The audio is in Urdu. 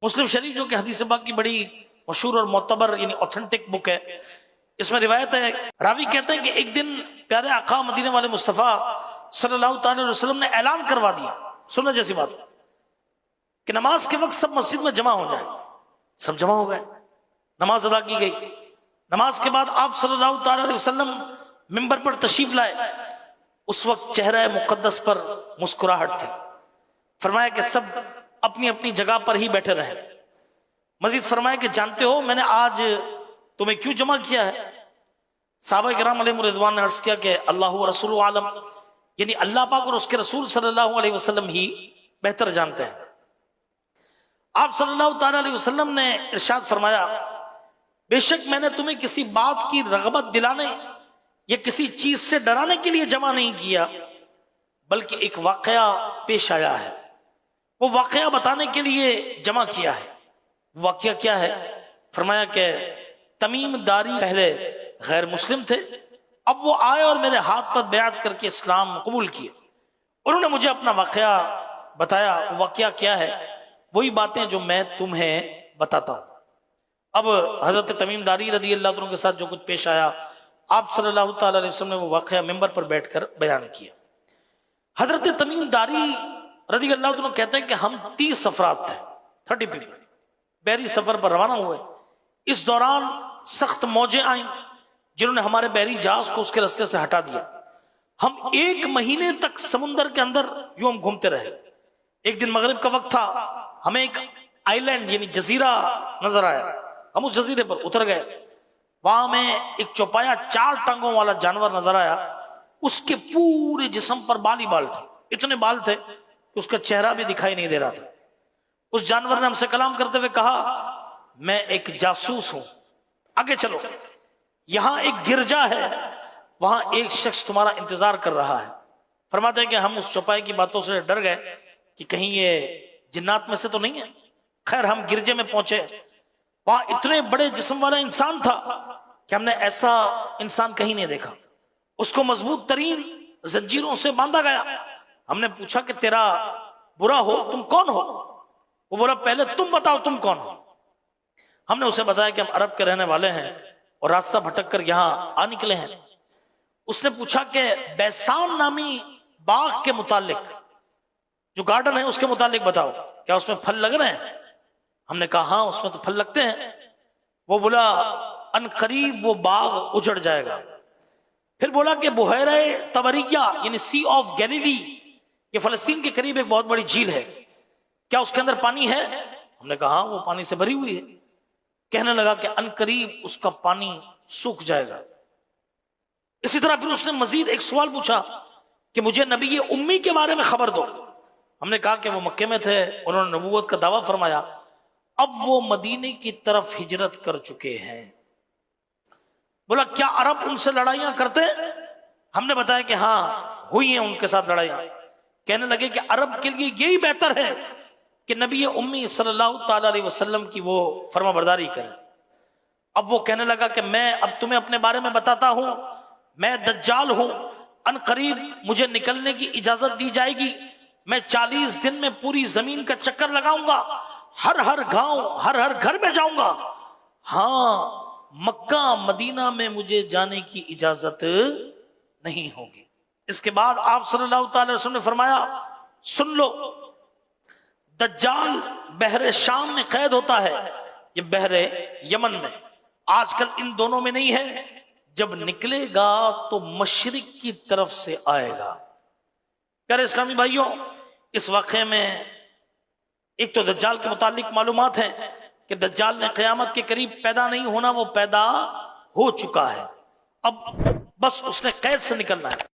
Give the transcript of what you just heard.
مسلم شریف جو کہ حدیث پاک کی بڑی مشہور اور معتبر یعنی اوتھینٹک بک ہے، اس میں روایت ہے، راوی کہتے ہیں کہ ایک دن پیارے آقا مدینے والے مصطفیٰ صلی اللہ تعالی علیہ وسلم نے اعلان کروا دیا، سننے جیسی بات، کہ نماز کے وقت سب مسجد میں جمع ہو جائیں۔ سب جمع ہو گئے، نماز ادا کی گئی۔ نماز کے بعد آپ صلی اللہ تعالی علیہ وسلم منبر پر تشریف لائے۔ اس وقت چہرہ مقدس پر مسکراہٹ تھی۔ فرمایا کہ سب اپنی اپنی جگہ پر ہی بیٹھے رہیں۔ مزید فرمایا کہ جانتے ہو میں نے آج تمہیں کیوں جمع کیا ہے؟ صحابہ کرام علیہ رضوان نے عرض کیا کہ اللہ و رسول عالم، یعنی اللہ پاک اور اس کے رسول صلی اللہ علیہ وسلم ہی بہتر جانتے ہیں۔ آپ صلی اللہ تعالی علیہ وسلم نے ارشاد فرمایا، بے شک میں نے تمہیں کسی بات کی رغبت دلانے یا کسی چیز سے ڈرانے کے لیے جمع نہیں کیا، بلکہ ایک واقعہ پیش آیا ہے، وہ واقعہ بتانے کے لیے جمع کیا ہے۔ واقعہ کیا ہے؟ فرمایا کہ تمیم داری پہلے غیر مسلم تھے، اب وہ آئے اور میرے ہاتھ پر بیعت کر کے اسلام قبول کیے۔ انہوں نے مجھے اپنا واقعہ بتایا۔ واقعہ کیا ہے؟ وہی باتیں جو میں تمہیں بتاتا ہوں۔ اب حضرت تمیم داری رضی اللہ عنہ کے ساتھ جو کچھ پیش آیا، آپ صلی اللہ تعالی علیہ وسلم نے وہ واقعہ ممبر پر بیٹھ کر بیان کیا۔ حضرت تمیم داری رضی اللہ عنہ کہتے ہیں کہ ہم 30 افراد تھے، 30 پیپل، بحری سفر پر روانہ ہوئے۔ اس دوران سخت موجیں آئیں جنہوں نے ہمارے بحری جہاز کو اس کے رستے سے ہٹا دیا۔ ہم 1 مہینے تک سمندر کے اندر یوں ہم گھومتے رہے۔ ایک دن مغرب کا وقت تھا، ہمیں ایک آئی لینڈ یعنی جزیرہ نظر آیا۔ ہم اس جزیرے پر اتر گئے۔ وہاں میں ایک چوپایا 4 ٹانگوں والا جانور نظر آیا۔ اس کے پورے جسم پر بال ہی بال تھے، اتنے بال تھے کہ اس کا چہرہ بھی دکھائی نہیں دے رہا تھا۔ اس جانور نے ہم سے کلام کرتے ہوئے کہا، میں ایک جاسوس ہوں، آگے چلو، یہاں ایک گرجا ہے، وہاں ایک شخص تمہارا انتظار کر رہا ہے۔ فرماتے ہیں کہ ہم اس چوپائے کی باتوں سے ڈر گئے کہ کہیں یہ جنات میں سے تو نہیں ہے۔ خیر ہم گرجے میں پہنچے، وہاں اتنے بڑے جسم والا انسان تھا کہ ہم نے ایسا انسان کہیں نہیں دیکھا۔ اس کو مضبوط ترین زنجیروں سے باندھا گیا۔ ہم نے پوچھا کہ تیرا برا ہو تم کون ہو؟ وہ بولا پہلے تم بتاؤ تم کون ہو۔ ہم نے اسے بتایا کہ ہم عرب کے رہنے والے ہیں اور راستہ بھٹک کر یہاں آ نکلے ہیں۔ اس نے پوچھا کہ بیسان نامی باغ کے متعلق، جو گارڈن ہے اس کے متعلق بتاؤ، کیا اس میں پھل لگ رہے ہیں؟ ہم نے کہا ہاں اس میں تو پھل لگتے ہیں۔ وہ بولا ان قریب وہ باغ اجڑ جائے گا۔ پھر بولا کہ بحیرہ طبریہ یعنی سی آف گیلیلی، یہ فلسطین کے قریب ایک بہت بڑی جھیل ہے، کیا اس کے اندر پانی ہے؟ ہم نے کہا وہ پانی سے بھری ہوئی ہے۔ کہنے لگا کہ ان قریب اس کا پانی سوکھ جائے گا۔ اسی طرح پھر اس نے مزید ایک سوال پوچھا کہ مجھے نبی امی کے بارے میں خبر دو۔ ہم نے کہا کہ وہ مکے میں تھے، انہوں نے نبوت کا دعویٰ فرمایا، اب وہ مدینے کی طرف ہجرت کر چکے ہیں۔ بولا کیا عرب ان سے لڑائیاں کرتے؟ ہم نے بتایا کہ ہاں ہوئی ہیں ان کے ساتھ لڑائیاں۔ کہنے لگے کہ عرب کے لیے یہی بہتر ہے کہ نبی امی صلی اللہ تعالی علیہ وسلم کی وہ فرما برداری کریں۔ اب وہ کہنے لگا کہ میں اب تمہیں اپنے بارے میں بتاتا ہوں، میں دجال ہوں، ان قریب مجھے نکلنے کی اجازت دی جائے گی، میں 40 دن میں پوری زمین کا چکر لگاؤں گا، ہر گاؤں ہر گھر میں جاؤں گا، ہاں مکہ مدینہ میں مجھے جانے کی اجازت نہیں ہوگی۔ اس کے بعد آپ صلی اللہ تعالی علیہ وسلم نے فرمایا، سن لو، دجال بحر شام میں قید ہوتا ہے، یہ بحر یمن میں، آج کل ان دونوں میں نہیں ہے، جب نکلے گا تو مشرق کی طرف سے آئے گا۔ پیارے اسلامی بھائیوں، اس واقعے میں ایک تو دجال کے متعلق معلومات ہیں کہ دجال نے قیامت کے قریب پیدا نہیں ہونا، وہ پیدا ہو چکا ہے، اب بس اس نے قید سے نکلنا ہے۔